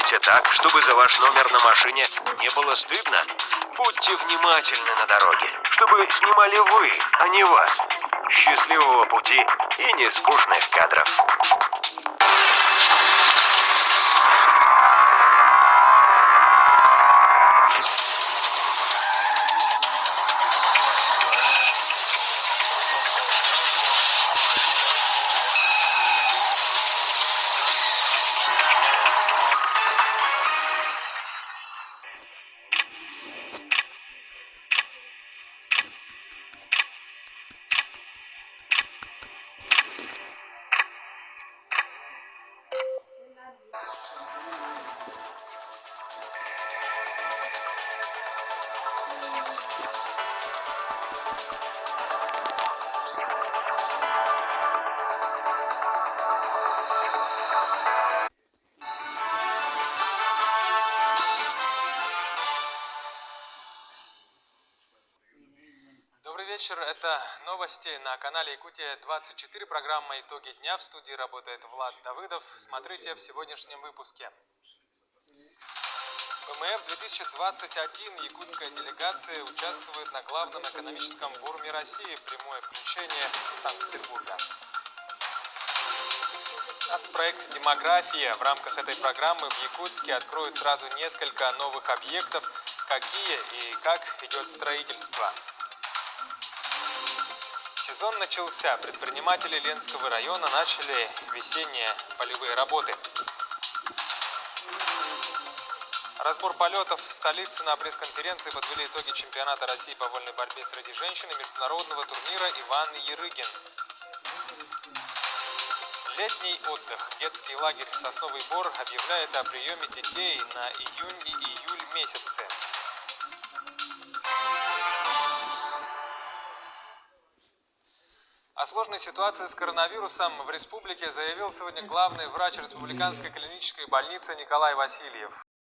Едете так, чтобы за ваш номер на машине не было стыдно? Будьте внимательны на дороге, чтобы снимали вы, а не вас. Счастливого пути и нескучных кадров. Добрый вечер, это новости на канале Якутия-24, программа «Итоги дня». В студии работает Влад Давыдов. Смотрите в сегодняшнем выпуске. ВМФ-2021. Якутская делегация участвует на главном экономическом форуме России. Прямое включение из Санкт-Петербурга. Нацпроект «Демография». В рамках этой программы в Якутске откроют сразу несколько новых объектов. Какие и как идет строительство? Сезон начался. Предприниматели Ленского района начали весенние полевые работы. Разбор полетов в столице. На пресс-конференции подвели итоги чемпионата России по вольной борьбе среди женщин и международного турнира Иван Ярыгин. Летний отдых. Детский лагерь «Сосновый Бор» объявляет о приеме детей на июнь и июль месяцы. О сложной ситуации с коронавирусом в республике заявил сегодня главный врач Республиканской клинической больницы Николай Васильев.